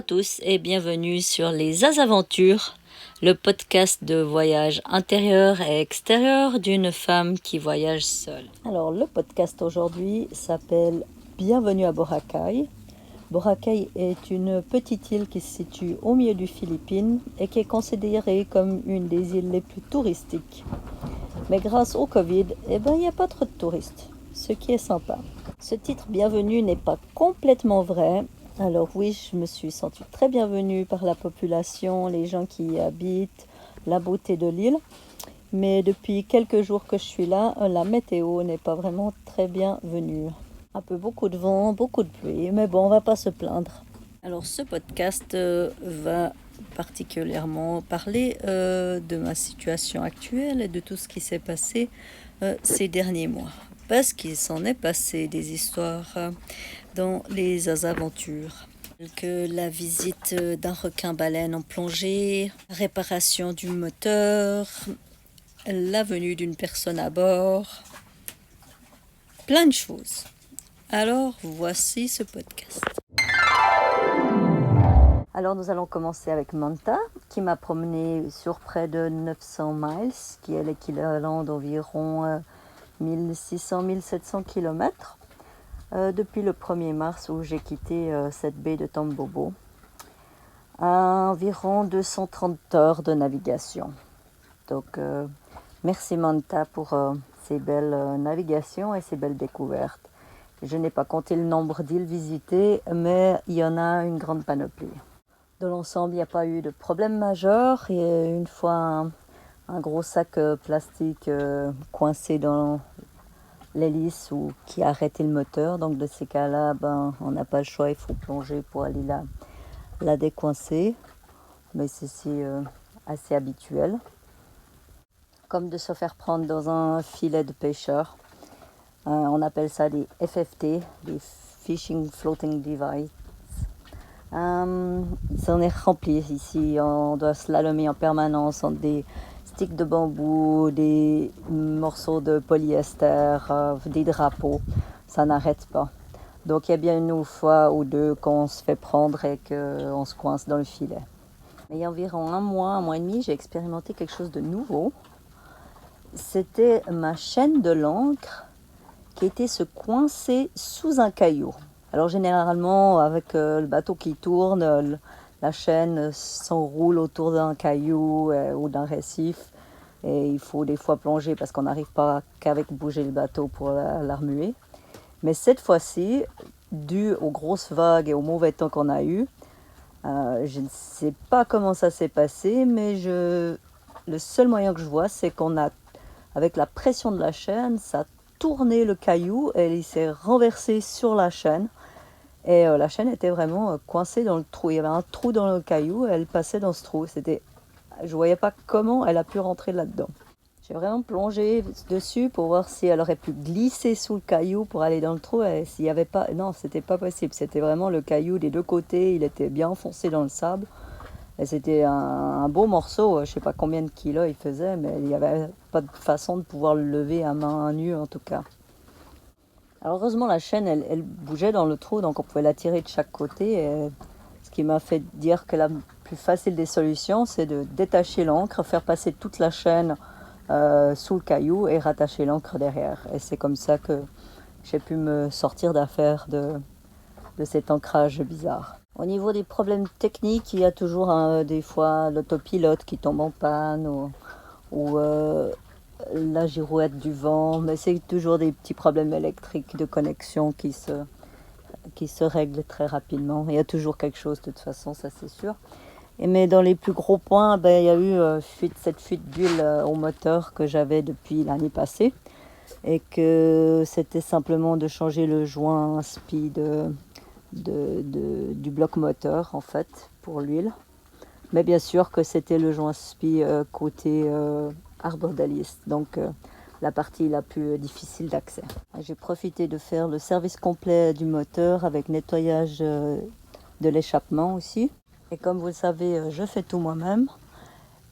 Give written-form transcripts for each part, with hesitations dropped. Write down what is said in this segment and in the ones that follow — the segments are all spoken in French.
tous et bienvenue sur les Azaventures, le podcast de voyage intérieur et extérieur d'une femme qui voyage seule. Alors le podcast aujourd'hui s'appelle Bienvenue à Boracay. Boracay est une petite île qui se situe au milieu du Philippines et qui est considérée comme une des îles les plus touristiques. Mais grâce au Covid, il n'y a pas trop de touristes, ce qui est sympa. Ce titre Bienvenue n'est pas complètement vrai. Alors oui, je me suis sentie très bienvenue par la population, les gens qui y habitent, la beauté de l'île. Mais depuis quelques jours que je suis là, la météo n'est pas vraiment très bienvenue. Un peu beaucoup de vent, beaucoup de pluie, mais bon, on va pas se plaindre. Alors ce podcast va particulièrement parler de ma situation actuelle et de tout ce qui s'est passé ces derniers mois. Parce qu'il s'en est passé des histoires dans les aventures. Que la visite d'un requin-baleine en plongée, réparation du moteur, la venue d'une personne à bord, plein de choses. Alors voici ce podcast. Alors nous allons commencer avec Manta, qui m'a promené sur près de 900 miles, qui est l'équivalent d'environ 1600-1700 km. Depuis le 1er mars où j'ai quitté cette baie de Tambobo. Environ 230 heures de navigation. Donc merci Manta pour ces belles navigations et ces belles découvertes. Je n'ai pas compté le nombre d'îles visitées, mais il y en a une grande panoplie. Dans l'ensemble, il n'y a pas eu de problème majeur. Et une fois un gros sac plastique coincé dans l'hélice ou qui a arrêté le moteur. Donc de ces cas-là, on n'a pas le choix, il faut plonger pour aller la décoincer. Mais c'est assez habituel. Comme de se faire prendre dans un filet de pêcheur. On appelle ça des FFT, des Fishing Floating Device. Ça en est rempli ici, on doit slalomer en permanence entre des sticks de bambou, des morceaux de polyester, des drapeaux, ça n'arrête pas. Donc il y a bien une fois ou deux qu'on se fait prendre et qu'on se coince dans le filet. Mais il y a environ un mois et demi, j'ai expérimenté quelque chose de nouveau. C'était ma chaîne de l'ancre qui était se coincer sous un caillou. Alors généralement, avec le bateau qui tourne, la chaîne s'enroule autour d'un caillou ou d'un récif. Et il faut des fois plonger parce qu'on n'arrive pas qu'avec bouger le bateau pour la remuer. Mais cette fois-ci, dû aux grosses vagues et au mauvais temps qu'on a eu, je ne sais pas comment ça s'est passé, mais le seul moyen que je vois, c'est qu'on a, avec la pression de la chaîne, ça a tourné le caillou et il s'est renversé sur la chaîne. Et la chaîne était vraiment coincée dans le trou. Il y avait un trou dans le caillou et elle passait dans ce trou. Je ne voyais pas comment elle a pu rentrer là-dedans. J'ai vraiment plongé dessus pour voir si elle aurait pu glisser sous le caillou pour aller dans le trou. Et s'il y avait pas... Non, c'était pas possible. C'était vraiment le caillou des deux côtés. Il était bien enfoncé dans le sable. Et c'était un beau morceau. Je ne sais pas combien de kilos il faisait, mais il n'y avait pas de façon de pouvoir le lever à main nue en tout cas. Alors heureusement, la chaîne, elle bougeait dans le trou, donc on pouvait la tirer de chaque côté. Et ce qui m'a fait dire que la plus facile des solutions, c'est de détacher l'ancre, faire passer toute la chaîne sous le caillou et rattacher l'ancre derrière. Et c'est comme ça que j'ai pu me sortir d'affaire de cet ancrage bizarre. Au niveau des problèmes techniques, il y a toujours des fois l'autopilote qui tombe en panne ou la girouette du vent, mais c'est toujours des petits problèmes électriques de connexion qui se règlent très rapidement. Il y a toujours quelque chose de toute façon, ça c'est sûr. Mais dans les plus gros points, il y a eu cette fuite d'huile au moteur que j'avais depuis l'année passée et que c'était simplement de changer le joint speed du bloc moteur en fait pour l'huile. Mais bien sûr que c'était le joint spi côté arbre d'hélice, donc la partie la plus difficile d'accès. J'ai profité de faire le service complet du moteur avec nettoyage de l'échappement aussi. Et comme vous le savez, je fais tout moi-même.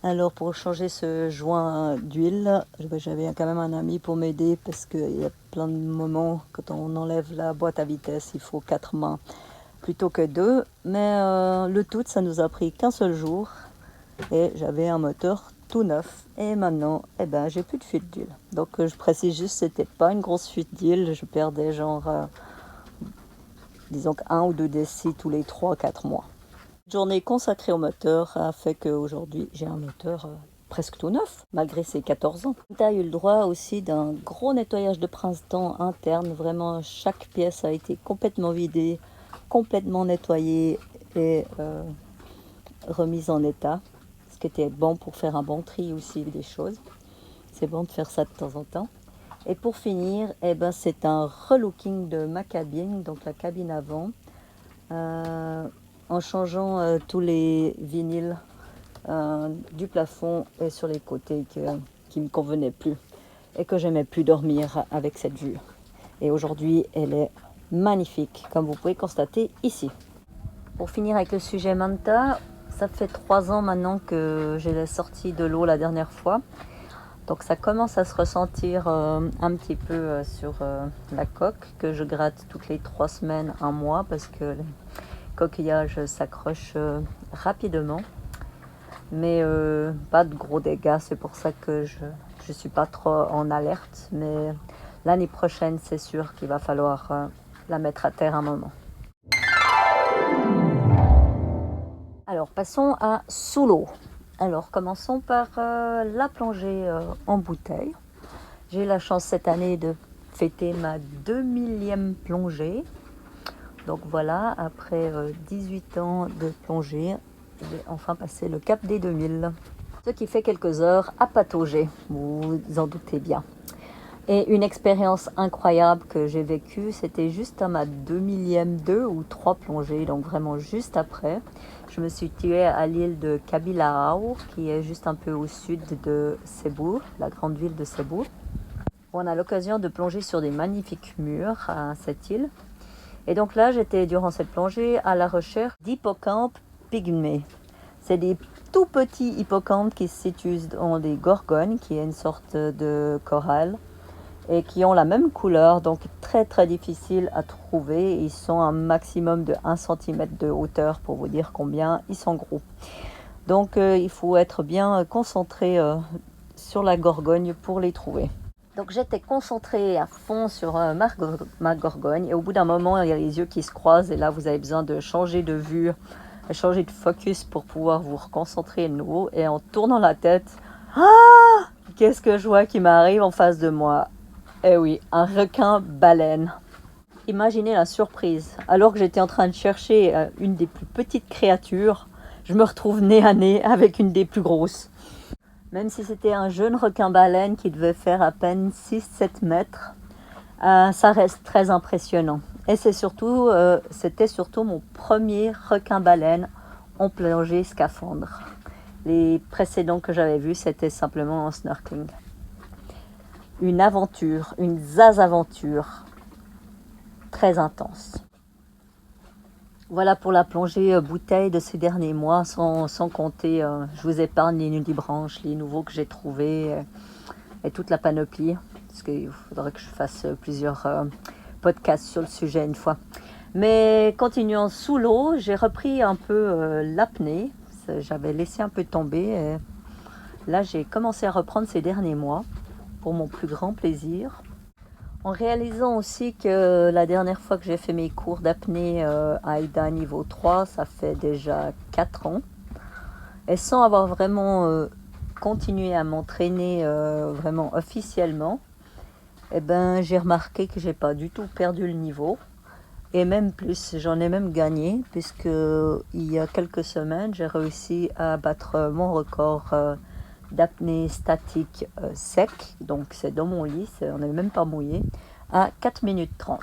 Alors pour changer ce joint d'huile, j'avais quand même un ami pour m'aider parce qu'il y a plein de moments quand on enlève la boîte à vitesse, il faut 4 mains. plutôt que 2. Mais le tout, ça nous a pris qu'un seul jour. Et j'avais un moteur tout neuf. Et maintenant, eh ben, j'ai plus de fuite d'huile. Donc je précise juste, c'était pas une grosse fuite d'huile. Je perdais genre, disons qu'un ou deux décis tous les 3-4 mois. Une journée consacrée au moteur a fait qu'aujourd'hui, j'ai un moteur presque tout neuf, malgré ses 14 ans. Tu as eu le droit aussi d'un gros nettoyage de printemps interne. Vraiment, chaque pièce a été complètement vidée, complètement nettoyée et remise en état. Ce qui était bon pour faire un bon tri aussi des choses. C'est bon de faire ça de temps en temps. Et pour finir, eh ben, c'est un relooking de ma cabine, donc la cabine avant, en changeant tous les vinyles du plafond et sur les côtés qui ne me convenaient plus et que j'aimais plus dormir avec cette vue. Et aujourd'hui, elle est magnifique, comme vous pouvez constater ici. Pour finir avec le sujet Manta, ça fait 3 ans maintenant que j'ai sorti de l'eau la dernière fois. Donc ça commence à se ressentir un petit peu sur la coque que je gratte toutes les 3 semaines, un mois, parce que les coquillages s'accrochent rapidement. Mais pas de gros dégâts, c'est pour ça que je ne suis pas trop en alerte. Mais l'année prochaine, c'est sûr qu'il va falloir la mettre à terre un moment. Alors passons à sous l'eau. Alors commençons par la plongée en bouteille. J'ai eu la chance cette année de fêter ma 2000e plongée. Donc voilà, après 18 ans de plongée, j'ai enfin passé le cap des 2000. Ce qui fait quelques heures à patauger, vous en doutez bien. Et une expérience incroyable que j'ai vécue, c'était juste à ma 2000e 2 ou 3 plongées, donc vraiment juste après. Je me suis tuée à l'île de Kabilahau, qui est juste un peu au sud de Cebu, la grande ville de Cebu. On a l'occasion de plonger sur des magnifiques murs à cette île. Et donc là, j'étais durant cette plongée à la recherche d'hippocampes pygmées. C'est des tout petits hippocampes qui se situent dans des gorgones, qui est une sorte de corail, et qui ont la même couleur, donc très très difficile à trouver. Ils sont un maximum de 1 cm de hauteur, pour vous dire combien ils sont gros. Donc il faut être bien concentré sur la gorgogne pour les trouver. Donc j'étais concentrée à fond sur ma gorgogne, et au bout d'un moment, il y a les yeux qui se croisent, et là vous avez besoin de changer de vue, changer de focus pour pouvoir vous reconcentrer de nouveau. Et en tournant la tête, qu'est-ce que je vois qui m'arrive en face de moi? Eh oui, un requin-baleine. Imaginez la surprise. Alors que j'étais en train de chercher une des plus petites créatures, je me retrouve nez à nez avec une des plus grosses. Même si c'était un jeune requin-baleine qui devait faire à peine 6-7 mètres, ça reste très impressionnant. Et c'était surtout mon premier requin-baleine en plongée scaphandre. Les précédents que j'avais vus, c'était simplement en snorkeling. Une aventure, une zazaventure très intense. Voilà pour la plongée bouteille de ces derniers mois, sans compter, je vous épargne les nudibranches, les nouveaux que j'ai trouvés et toute la panoplie, parce qu'il faudrait que je fasse plusieurs podcasts sur le sujet une fois. Mais continuant sous l'eau, j'ai repris un peu l'apnée. J'avais laissé un peu tomber. Et là, j'ai commencé à reprendre ces derniers mois pour mon plus grand plaisir. En réalisant aussi que la dernière fois que j'ai fait mes cours d'apnée à AIDA niveau 3, ça fait déjà 4 ans. Et sans avoir vraiment continué à m'entraîner vraiment officiellement, eh ben, j'ai remarqué que j'ai pas du tout perdu le niveau. Et même plus, j'en ai même gagné, puisque il y a quelques semaines, j'ai réussi à battre mon record d'apnée statique sec, donc c'est dans mon lit, on n'est même pas mouillé, à 4 minutes 30.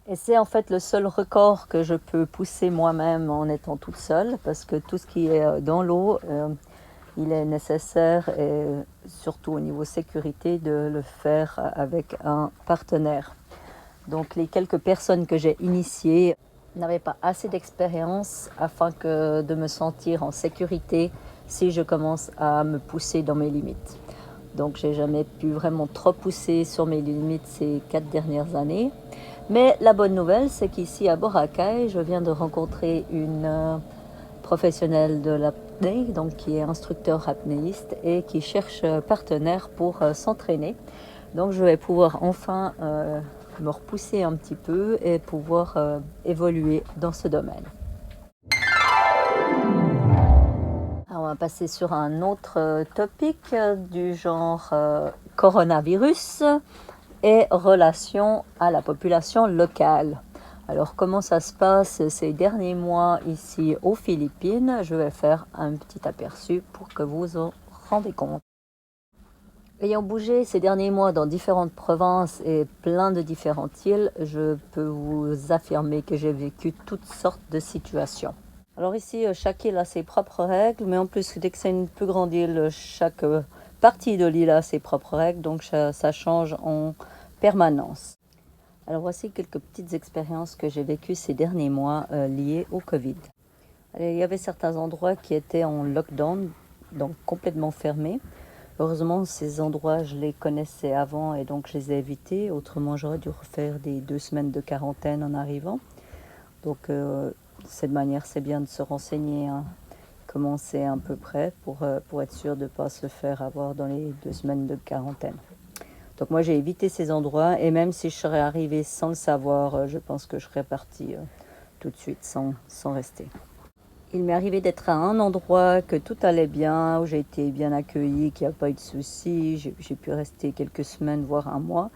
Et c'est en fait le seul record que je peux pousser moi-même en étant toute seule, parce que tout ce qui est dans l'eau, il est nécessaire, et surtout au niveau sécurité, de le faire avec un partenaire. Donc les quelques personnes que j'ai initiées n'avaient pas assez d'expérience afin de me sentir en sécurité si je commence à me pousser dans mes limites. Donc j'ai jamais pu vraiment trop pousser sur mes limites ces 4 dernières années. Mais la bonne nouvelle, c'est qu'ici à Boracay, je viens de rencontrer une professionnelle de l'apnée, donc qui est instructeur apnéiste et qui cherche partenaire pour s'entraîner. Donc je vais pouvoir enfin me repousser un petit peu et pouvoir évoluer dans ce domaine. Alors, on va passer sur un autre topic du genre coronavirus et relation à la population locale. Alors comment ça se passe ces derniers mois ici aux Philippines? Je vais faire un petit aperçu pour que vous vous rendez compte. Ayant bougé ces derniers mois dans différentes provinces et plein de différentes îles, je peux vous affirmer que j'ai vécu toutes sortes de situations. Alors ici, chaque île a ses propres règles, mais en plus, dès que c'est une plus grande île, chaque partie de l'île a ses propres règles, donc ça change en permanence. Alors voici quelques petites expériences que j'ai vécues ces derniers mois liées au Covid. Il y avait certains endroits qui étaient en lockdown, donc complètement fermés. Heureusement, ces endroits, je les connaissais avant et donc je les ai évités. Autrement, j'aurais dû refaire des 2 semaines de quarantaine en arrivant. Donc, de cette manière, c'est bien de se renseigner, hein, comment c'est à peu près pour être sûr de ne pas se faire avoir dans les 2 semaines de quarantaine. Donc moi, j'ai évité ces endroits et même si je serais arrivée sans le savoir, je pense que je serais partie tout de suite sans rester. Il m'est arrivé d'être à un endroit que tout allait bien, où j'ai été bien accueillie, qu'il n'y a pas eu de soucis, j'ai pu rester quelques semaines, voire un mois,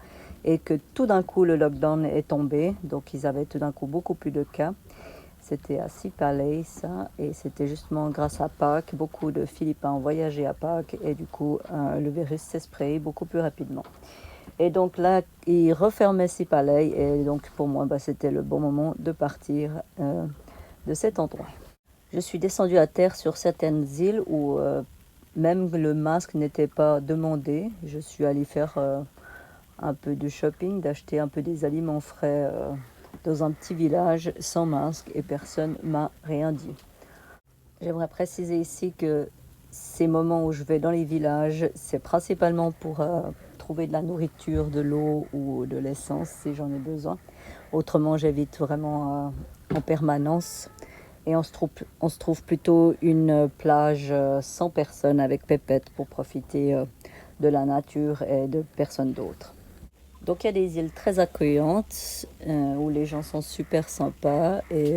et que tout d'un coup le lockdown est tombé, donc ils avaient tout d'un coup beaucoup plus de cas. C'était à Sipalay, ça, et c'était justement grâce à Pâques, beaucoup de Philippins ont voyagé à Pâques, et du coup le virus s'est sprayé beaucoup plus rapidement. Et donc là, ils refermaient Sipalay, et donc pour moi, c'était le bon moment de partir de cet endroit. Je suis descendue à terre sur certaines îles où même le masque n'était pas demandé. Je suis allée faire un peu de shopping, d'acheter un peu des aliments frais dans un petit village sans masque et personne m'a rien dit. J'aimerais préciser ici que ces moments où je vais dans les villages, c'est principalement pour trouver de la nourriture, de l'eau ou de l'essence si j'en ai besoin. Autrement, j'évite vraiment en permanence. Et on se trouve plutôt une plage sans personne avec pépette pour profiter de la nature et de personne d'autre. Donc il y a des îles très accueillantes où les gens sont super sympas. Et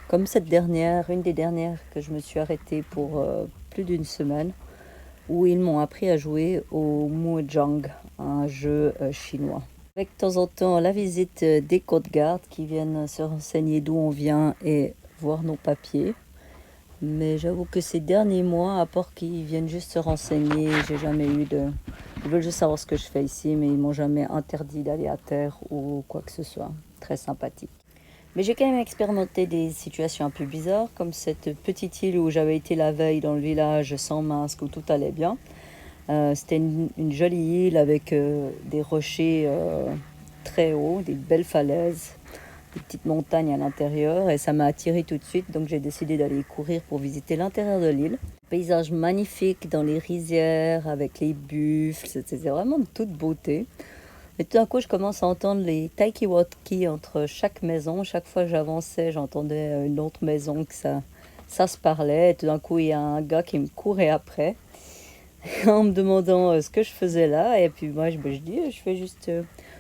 comme cette dernière, une des dernières que je me suis arrêtée pour plus d'une semaine, où ils m'ont appris à jouer au Mahjong, un jeu chinois. Avec de temps en temps la visite des côtes-gardes qui viennent se renseigner d'où on vient et voir nos papiers. Mais j'avoue que ces derniers mois, à part qu'ils viennent juste se renseigner, j'ai jamais eu de... Ils veulent juste savoir ce que je fais ici, mais ils m'ont jamais interdit d'aller à terre ou quoi que ce soit. Très sympathique. Mais j'ai quand même expérimenté des situations un peu bizarres, comme cette petite île où j'avais été la veille dans le village sans masque, où tout allait bien. C'était une jolie île avec des rochers très hauts, des belles falaises, des petites montagnes à l'intérieur et ça m'a attiré tout de suite. Donc j'ai décidé d'aller courir pour visiter l'intérieur de l'île. Paysage magnifique dans les rizières avec les buffles, c'était vraiment de toute beauté. Et tout d'un coup, je commence à entendre les talkie-walkie entre chaque maison. Chaque fois que j'avançais, j'entendais une autre maison que ça se parlait. Et tout d'un coup, il y a un gars qui me courait après en me demandant ce que je faisais là. Et puis moi, je dis, je fais juste,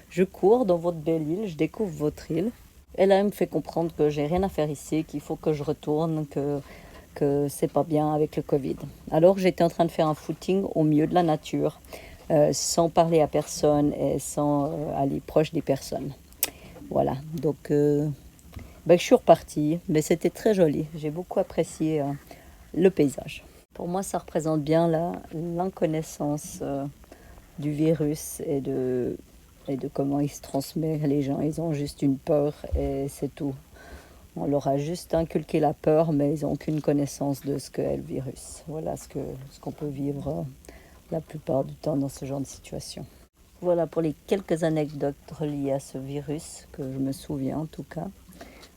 je cours dans votre belle île, je découvre votre île. Et là, il me fait comprendre que j'ai rien à faire ici, qu'il faut que je retourne, que c'est pas bien avec le Covid. Alors, j'étais en train de faire un footing au milieu de la nature, sans parler à personne et sans aller proche des personnes. Voilà, donc je suis repartie, mais c'était très joli. J'ai beaucoup apprécié le paysage. Pour moi, ça représente bien l'inconnaissance du virus et de comment il se transmet. Les gens, ils ont juste une peur et c'est tout. On leur a juste inculqué la peur, mais ils n'ont aucune connaissance de ce qu'est le virus. Voilà ce qu'on peut vivre la plupart du temps dans ce genre de situation. Voilà pour les quelques anecdotes reliées à ce virus, que je me souviens en tout cas.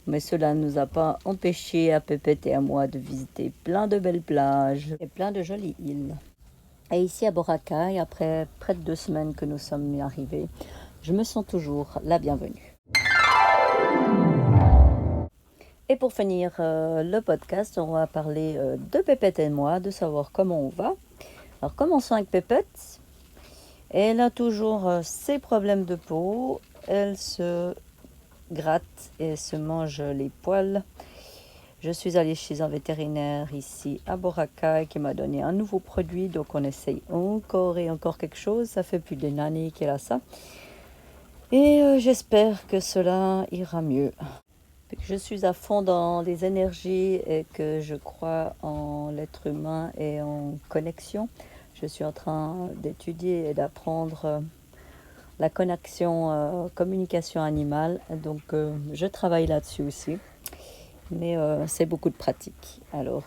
Mais cela ne nous a pas empêchés à Pépette et à moi de visiter plein de belles plages et plein de jolies îles. Et ici à Boracay, après près de 2 semaines que nous sommes arrivés, je me sens toujours la bienvenue. Et pour finir le podcast, on va parler de Pépette et moi, de savoir comment on va. Alors commençons avec Pépette. Elle a toujours ses problèmes de peau. Elle se gratte et se mange les poils. Je suis allée chez un vétérinaire ici à Boracay qui m'a donné un nouveau produit. Donc on essaye encore et encore quelque chose. Ça fait plus d'une année qu'elle a ça. Et j'espère que cela ira mieux. Je suis à fond dans les énergies et que je crois en l'être humain et en connexion. Je suis en train d'étudier et d'apprendre la connexion, communication animale. Donc je travaille là-dessus aussi. Mais c'est beaucoup de pratique. Alors,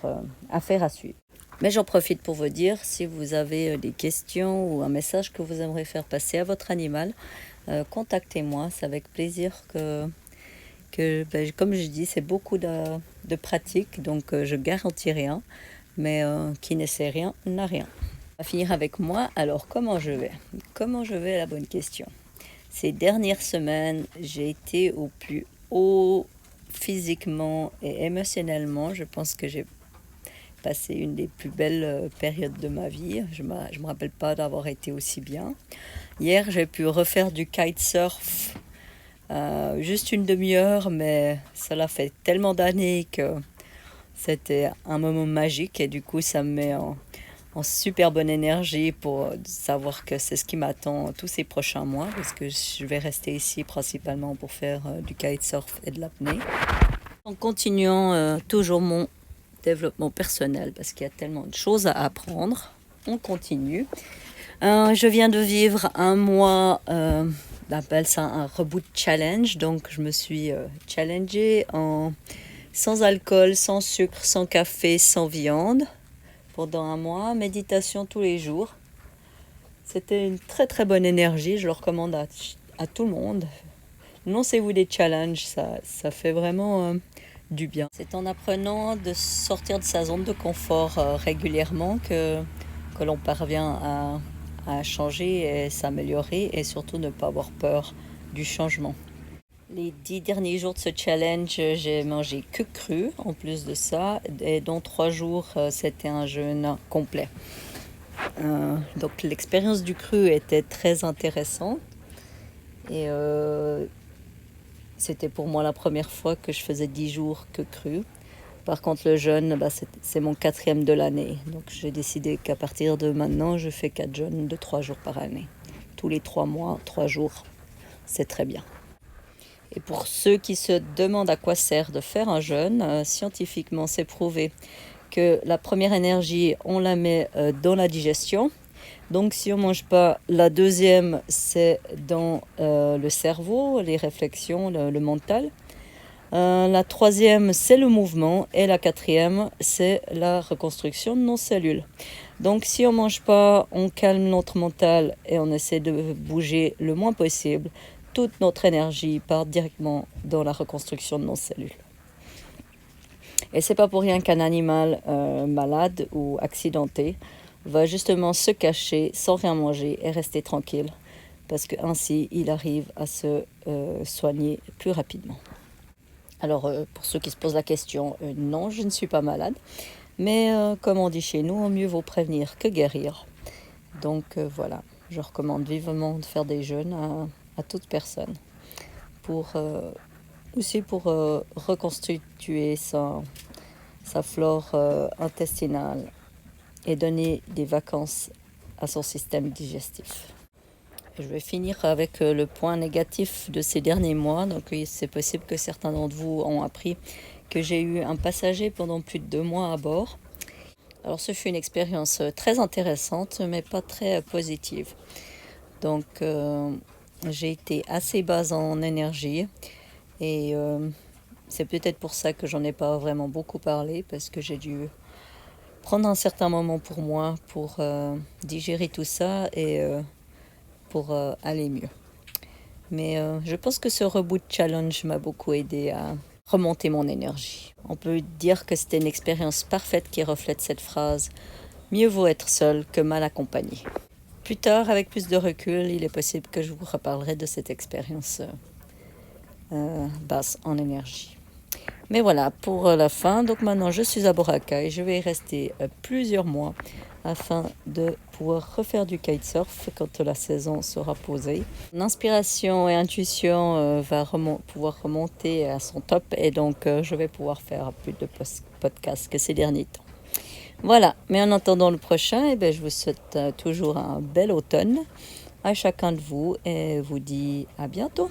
affaire à suivre. Mais j'en profite pour vous dire, si vous avez des questions ou un message que vous aimeriez faire passer à votre animal, contactez-moi. C'est avec plaisir comme je dis, c'est beaucoup de pratique, donc je garantis rien, mais qui ne sait rien n'a rien. On va finir avec moi. Alors, comment je vais? Comment je vais, la bonne question. Ces dernières semaines, j'ai été au plus haut physiquement et émotionnellement. Je pense que j'ai passé une des plus belles périodes de ma vie. Je me rappelle pas d'avoir été aussi bien. Hier, j'ai pu refaire du kitesurf. Juste une demi-heure, mais cela fait tellement d'années que c'était un moment magique et du coup ça me met en super bonne énergie pour savoir que c'est ce qui m'attend tous ces prochains mois parce que je vais rester ici principalement pour faire du kitesurf et de l'apnée. En continuant toujours mon développement personnel parce qu'il y a tellement de choses à apprendre, on continue. Je viens de vivre un mois, on appelle ça un reboot challenge, donc je me suis challengée sans alcool, sans sucre, sans café, sans viande pendant un mois, méditation tous les jours. C'était une très très bonne énergie, je le recommande à tout le monde. Lancez-vous des challenges, ça fait vraiment du bien. C'est en apprenant de sortir de sa zone de confort régulièrement que l'on parvient à changer et s'améliorer et surtout ne pas avoir peur du changement. Les 10 derniers jours de ce challenge, j'ai mangé que cru en plus de ça et dans 3 jours, c'était un jeûne complet. Donc l'expérience du cru était très intéressante et c'était pour moi la première fois que je faisais 10 jours que cru. Par contre, le jeûne, c'est mon 4e de l'année. Donc, j'ai décidé qu'à partir de maintenant, je fais 4 jeûnes de 3 jours par année. Tous les 3 mois, 3 jours, c'est très bien. Et pour ceux qui se demandent à quoi sert de faire un jeûne, scientifiquement, c'est prouvé que la première énergie, on la met dans la digestion. Donc, si on ne mange pas, la deuxième, c'est dans le cerveau, les réflexions, le mental. La troisième, c'est le mouvement. Et la quatrième, c'est la reconstruction de nos cellules. Donc, si on ne mange pas, on calme notre mental et on essaie de bouger le moins possible. Toute notre énergie part directement dans la reconstruction de nos cellules. Et c'est pas pour rien qu'un animal malade ou accidenté va justement se cacher sans rien manger et rester tranquille. Parce qu'ainsi, il arrive à se soigner plus rapidement. Alors, pour ceux qui se posent la question, non, je ne suis pas malade. Mais comme on dit chez nous, mieux vaut prévenir que guérir. Donc voilà, je recommande vivement de faire des jeûnes à toute personne. Aussi pour reconstituer sa flore intestinale et donner des vacances à son système digestif. Je vais finir avec le point négatif de ces derniers mois. Donc oui, c'est possible que certains d'entre vous ont appris que j'ai eu un passager pendant plus de 2 mois à bord. Alors ce fut une expérience très intéressante, mais pas très positive. Donc j'ai été assez basse en énergie et c'est peut-être pour ça que j'en ai pas vraiment beaucoup parlé, parce que j'ai dû prendre un certain moment pour moi, pour digérer tout ça et pour aller mieux. Mais je pense que ce Reboot Challenge m'a beaucoup aidé à remonter mon énergie. On peut dire que c'était une expérience parfaite qui reflète cette phrase. mieux vaut être seul que mal accompagné. Plus tard, avec plus de recul, il est possible que je vous reparlerai de cette expérience basse en énergie. Mais voilà, pour la fin, donc maintenant je suis à Boracay, je vais y rester plusieurs mois afin de pouvoir refaire du kitesurf quand la saison sera posée. L'inspiration et intuition va pouvoir remonter à son top et donc je vais pouvoir faire plus de podcasts que ces derniers temps. Voilà, mais en attendant le prochain, eh bien, je vous souhaite toujours un bel automne à chacun de vous et vous dis à bientôt.